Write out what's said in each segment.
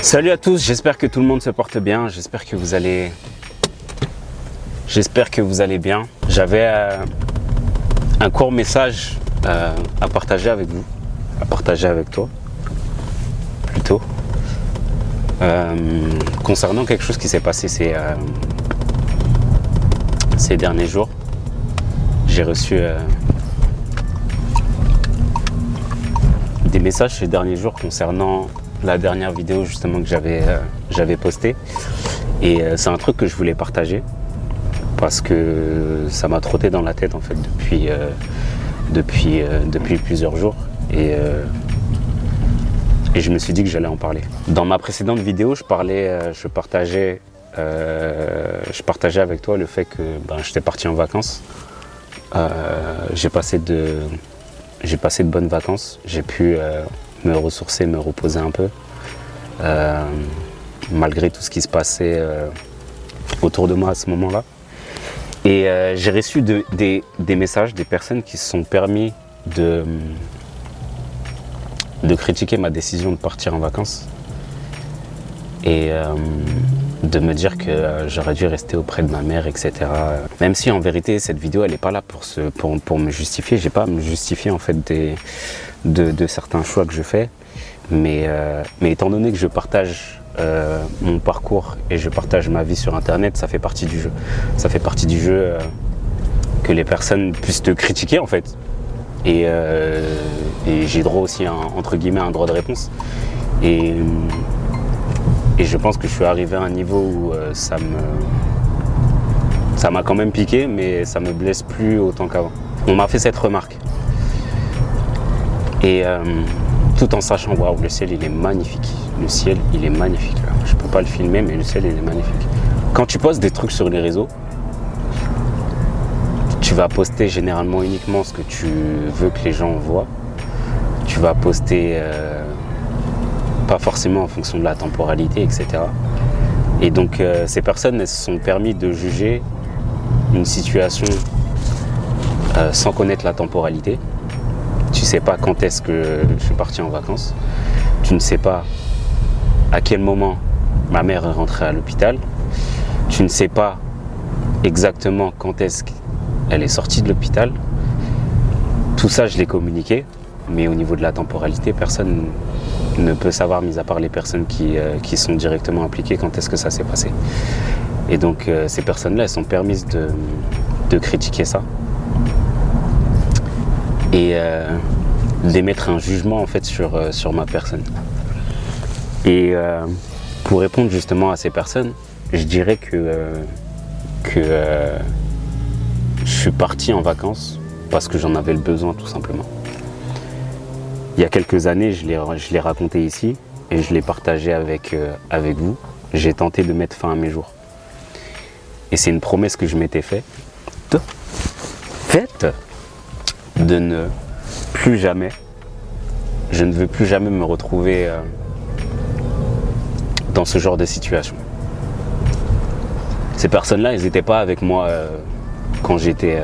Salut à tous, j'espère que tout le monde se porte bien, j'espère que vous allez bien. J'avais un court message à partager avec vous, à partager avec toi, plutôt, concernant quelque chose qui s'est passé ces derniers jours. J'ai reçu des messages ces derniers jours concernant la dernière vidéo justement que j'avais postée, et c'est un truc que je voulais partager parce que ça m'a trotté dans la tête en fait depuis plusieurs jours, et je me suis dit que j'allais en parler. Dans ma précédente vidéo, je partageais avec toi le fait que j'étais parti en vacances. J'ai passé de bonnes vacances, j'ai pu me ressourcer, me reposer un peu, malgré tout ce qui se passait autour de moi à ce moment-là. Et j'ai reçu des messages des personnes qui se sont permis de critiquer ma décision de partir en vacances et de me dire que j'aurais dû rester auprès de ma mère, etc. Même si en vérité cette vidéo elle n'est pas là pour me justifier, j'ai pas à me justifier en fait de certains choix que je fais, mais étant donné que je partage mon parcours et je partage ma vie sur internet, ça fait partie du jeu. Ça fait partie du jeu que les personnes puissent te critiquer en fait. Et j'ai droit aussi à entre guillemets un droit de réponse. Et je pense que je suis arrivé à un niveau où ça m'a quand même piqué, mais ça me blesse plus autant qu'avant. On m'a fait cette remarque. Et tout en sachant, waouh, le ciel il est magnifique. Le ciel il est magnifique là. Je peux pas le filmer, mais le ciel il est magnifique. Quand tu postes des trucs sur les réseaux, tu vas poster généralement uniquement ce que tu veux que les gens voient. Tu vas poster pas forcément en fonction de la temporalité, etc. Et donc ces personnes elles se sont permis de juger une situation sans connaître la temporalité. Tu ne sais pas quand est-ce que je suis parti en vacances. Tu ne sais pas à quel moment ma mère est rentrée à l'hôpital. Tu ne sais pas exactement quand est-ce qu'elle est sortie de l'hôpital. Tout ça, je l'ai communiqué, mais au niveau de la temporalité, personne ne peut savoir, mis à part les personnes qui sont directement impliquées, quand est-ce que ça s'est passé. Et donc, ces personnes-là, elles sont permises de critiquer ça. Et d'émettre un jugement en fait sur ma personne. Et pour répondre justement à ces personnes, je dirais que je suis parti en vacances parce que j'en avais le besoin tout simplement. Il y a quelques années, je l'ai raconté ici et je l'ai partagé avec vous. J'ai tenté de mettre fin à mes jours. Et c'est une promesse que je m'étais faite de ne plus jamais, je ne veux plus jamais me retrouver dans ce genre de situation. Ces personnes-là, elles n'étaient pas avec moi quand j'étais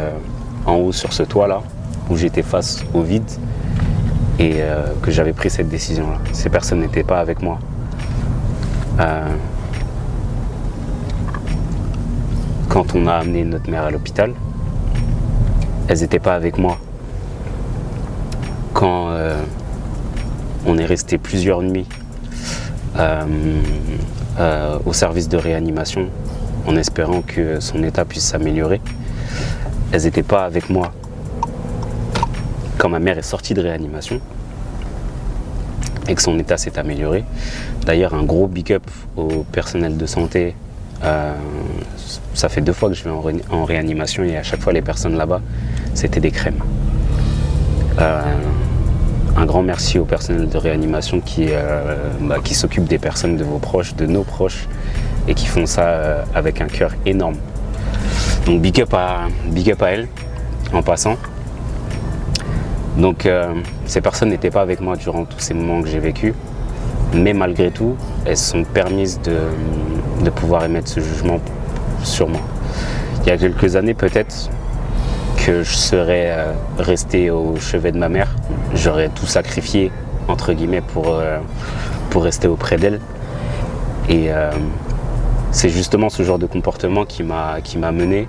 en haut sur ce toit-là, où j'étais face au vide et que j'avais pris cette décision-là. Ces personnes n'étaient pas avec moi. Quand on a amené notre mère à l'hôpital, elles n'étaient pas avec moi. Quand on est resté plusieurs nuits au service de réanimation en espérant que son état puisse s'améliorer, elles n'étaient pas avec moi quand ma mère est sortie de réanimation et que son état s'est amélioré. D'ailleurs, un gros big up au personnel de santé. Ça fait 2 fois que je vais en réanimation et à chaque fois les personnes là-bas, c'était des crèmes. Un grand merci au personnel de réanimation qui s'occupe des personnes de vos proches, de nos proches, et qui font ça avec un cœur énorme. Donc big up à elle, en passant. Donc ces personnes n'étaient pas avec moi durant tous ces moments que j'ai vécu, mais malgré tout, elles se sont permises de pouvoir émettre ce jugement sur moi. Il y a quelques années peut-être, que je serais resté au chevet de ma mère. J'aurais tout sacrifié, entre guillemets, pour rester auprès d'elle. Et c'est justement ce genre de comportement qui m'a mené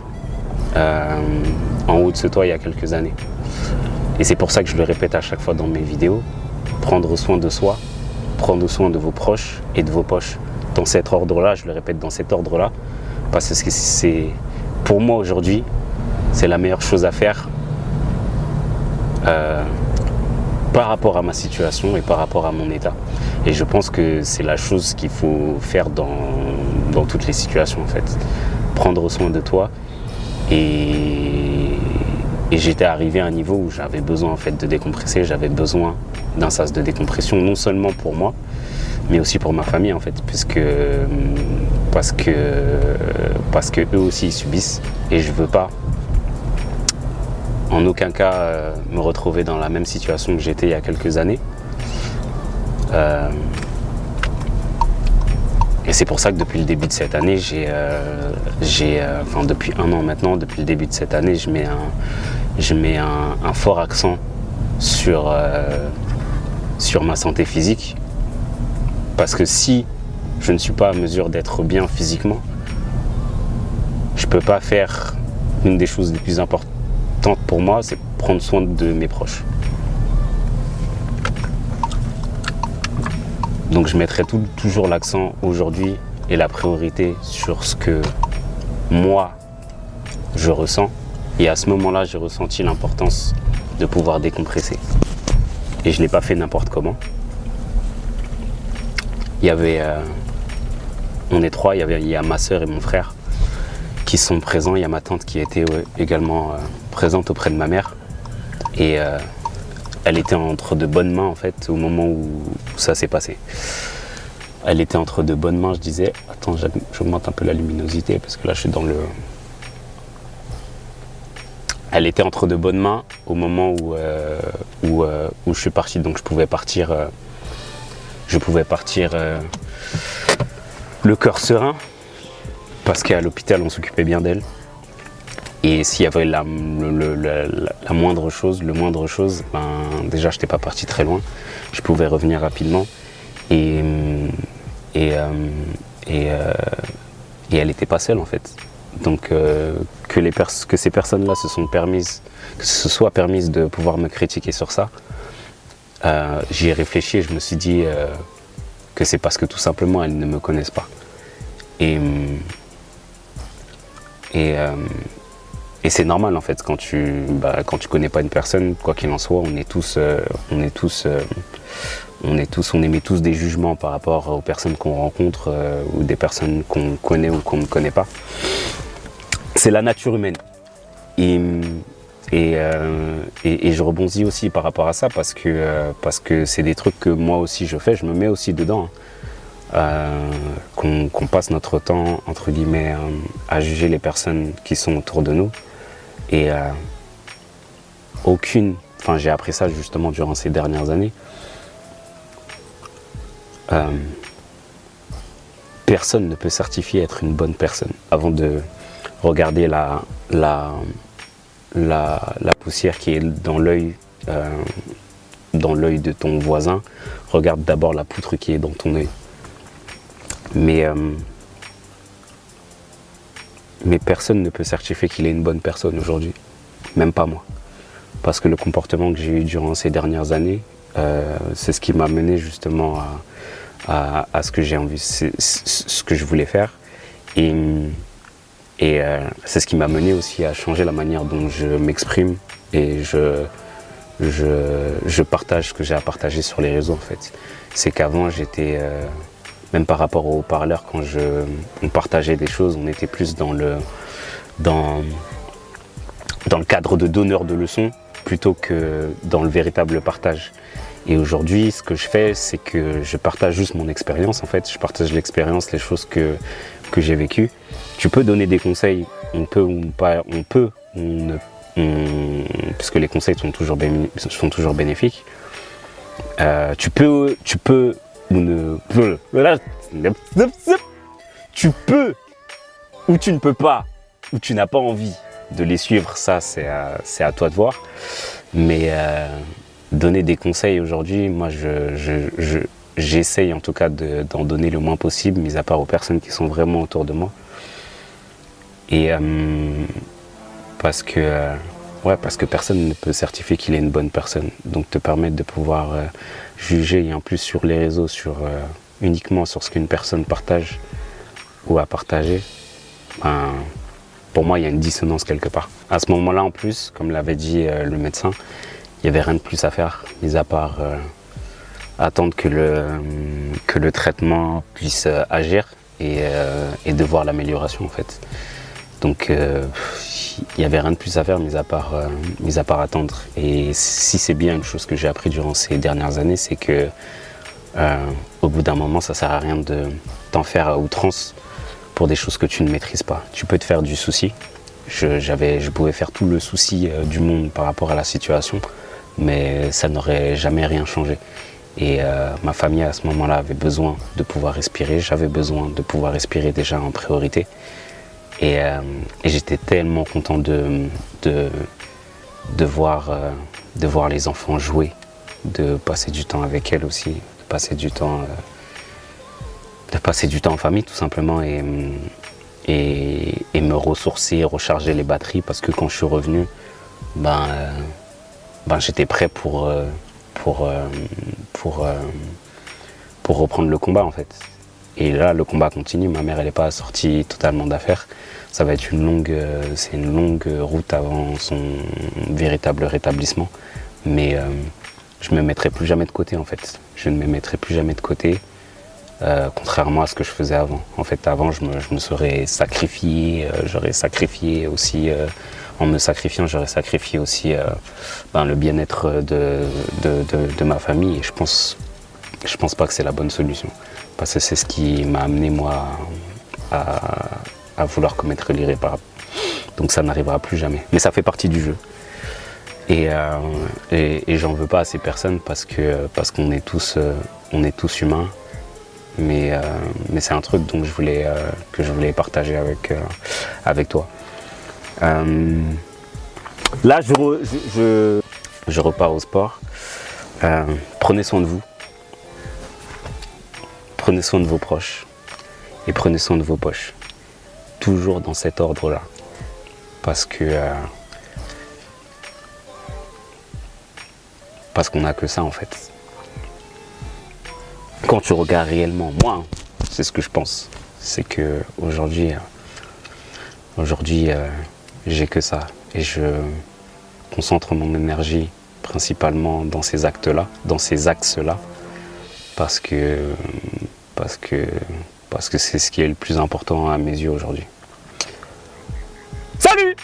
en haut de ce toit il y a quelques années. Et c'est pour ça que je le répète à chaque fois dans mes vidéos, prendre soin de soi, prendre soin de vos proches et de vos poches. Dans cet ordre-là, je le répète dans cet ordre-là, parce que c'est, pour moi aujourd'hui, c'est la meilleure chose à faire par rapport à ma situation et par rapport à mon état. Et je pense que c'est la chose qu'il faut faire dans toutes les situations en fait. Prendre soin de toi. Et j'étais arrivé à un niveau où j'avais besoin en fait de décompresser, j'avais besoin d'un sas de décompression, non seulement pour moi, mais aussi pour ma famille en fait, parce que eux aussi ils subissent et je veux pas en aucun cas me retrouver dans la même situation que j'étais il y a quelques années. Et c'est pour ça que depuis le début de cette année, enfin depuis un an maintenant, depuis le début de cette année, je mets un fort accent sur ma santé physique. Parce que si je ne suis pas à mesure d'être bien physiquement, je ne peux pas faire une des choses les plus importantes pour moi, c'est prendre soin de mes proches. Donc je mettrai toujours l'accent aujourd'hui et la priorité sur ce que moi je ressens. Et à ce moment-là, j'ai ressenti l'importance de pouvoir décompresser. Et je ne l'ai pas fait n'importe comment. Il y avait, on est trois, il y a ma soeur et mon frère qui sont présents. Il y a ma tante qui était également présente auprès de ma mère. Et elle était entre de bonnes mains en fait au moment où ça s'est passé. Elle était entre de bonnes mains, je disais. Attends, j'augmente un peu la luminosité parce que là je suis dans le... Elle était entre de bonnes mains au moment où je suis parti, donc je pouvais partir le cœur serein parce qu'à l'hôpital on s'occupait bien d'elle. Et s'il y avait la moindre chose, ben, déjà je n'étais pas parti très loin, je pouvais revenir rapidement et elle n'était pas seule en fait. Donc que ces personnes-là se soient permises de pouvoir me critiquer sur ça, j'y ai réfléchi et je me suis dit que c'est parce que tout simplement elles ne me connaissent pas. Et c'est normal en fait quand tu connais pas une personne, quoi qu'il en soit, on émet tous des jugements par rapport aux personnes qu'on rencontre ou des personnes qu'on connaît ou qu'on ne connaît pas. C'est la nature humaine. Et je rebondis aussi par rapport à ça parce que c'est des trucs que moi aussi je fais, je me mets aussi dedans. Qu'on passe notre temps entre guillemets à juger les personnes qui sont autour de nous. Et j'ai appris ça justement durant ces dernières années. Personne ne peut certifier être une bonne personne. Avant de regarder la poussière qui est dans l'œil de ton voisin, regarde d'abord la poutre qui est dans ton œil. Mais personne ne peut certifier qu'il est une bonne personne aujourd'hui, même pas moi. Parce que le comportement que j'ai eu durant ces dernières années, c'est ce qui m'a mené justement à ce que j'ai envie, ce que je voulais faire. Et c'est ce qui m'a mené aussi à changer la manière dont je m'exprime et je partage ce que j'ai à partager sur les réseaux en fait. C'est qu'avant j'étais... même par rapport aux haut-parleurs, quand on partageait des choses, on était plus dans le cadre de donneur de leçons plutôt que dans le véritable partage. Et aujourd'hui, ce que je fais, c'est que je partage juste mon expérience en fait. Je partage l'expérience, les choses que j'ai vécues. Tu peux donner des conseils, on peut ou pas, puisque les conseils sont toujours bénéfiques. Tu peux ou ne... Tu peux ou tu ne peux pas, ou tu n'as pas envie de les suivre, ça c'est à toi de voir. Mais donner des conseils aujourd'hui, moi j'essaye en tout cas d'en donner le moins possible, mis à part aux personnes qui sont vraiment autour de moi. Et parce que personne ne peut certifier qu'il est une bonne personne. Donc te permettre de pouvoir juger, et en plus sur les réseaux, uniquement sur ce qu'une personne partage ou a partagé, ben, pour moi il y a une dissonance quelque part. À ce moment-là en plus, comme l'avait dit le médecin, il n'y avait rien de plus à faire, mis à part attendre que le traitement puisse agir et de voir l'amélioration en fait. Donc il n'y avait rien de plus à faire, mis à part attendre. Et si c'est bien une chose que j'ai appris durant ces dernières années, c'est que au bout d'un moment, ça ne sert à rien de t'en faire à outrance pour des choses que tu ne maîtrises pas. Tu peux te faire du souci. Je pouvais faire tout le souci du monde par rapport à la situation, mais ça n'aurait jamais rien changé. Et ma famille à ce moment-là avait besoin de pouvoir respirer. J'avais besoin de pouvoir respirer déjà en priorité. Et j'étais tellement content de voir les enfants jouer, de passer du temps avec elles aussi, de passer du temps en famille tout simplement et me ressourcer, recharger les batteries parce que quand je suis revenu, j'étais prêt pour reprendre le combat en fait. Et là, le combat continue. Ma mère, elle n'est pas sortie totalement d'affaires. Ça va être une longue route avant son véritable rétablissement. Mais je ne me mettrai plus jamais de côté, en fait. Je ne me mettrai plus jamais de côté, contrairement à ce que je faisais avant. En fait, avant, je me serais sacrifié. J'aurais sacrifié aussi, en me sacrifiant, j'aurais sacrifié aussi le bien-être de ma famille. Et je pense pas que c'est la bonne solution. Parce que c'est ce qui m'a amené moi à vouloir commettre l'irréparable. Donc ça n'arrivera plus jamais. Mais ça fait partie du jeu. Et j'en veux pas à ces personnes parce qu'on est tous humains. Mais c'est un truc que je voulais partager avec toi. Là je repars au sport. Prenez soin de vous. Prenez soin de vos proches et prenez soin de vos poches. Toujours dans cet ordre-là. Parce qu'on n'a que ça en fait. Quand tu regardes réellement, moi, c'est ce que je pense. C'est que aujourd'hui, j'ai que ça. Et je concentre mon énergie principalement dans ces actes-là, dans ces axes-là. Parce que c'est ce qui est le plus important à mes yeux aujourd'hui. Salut!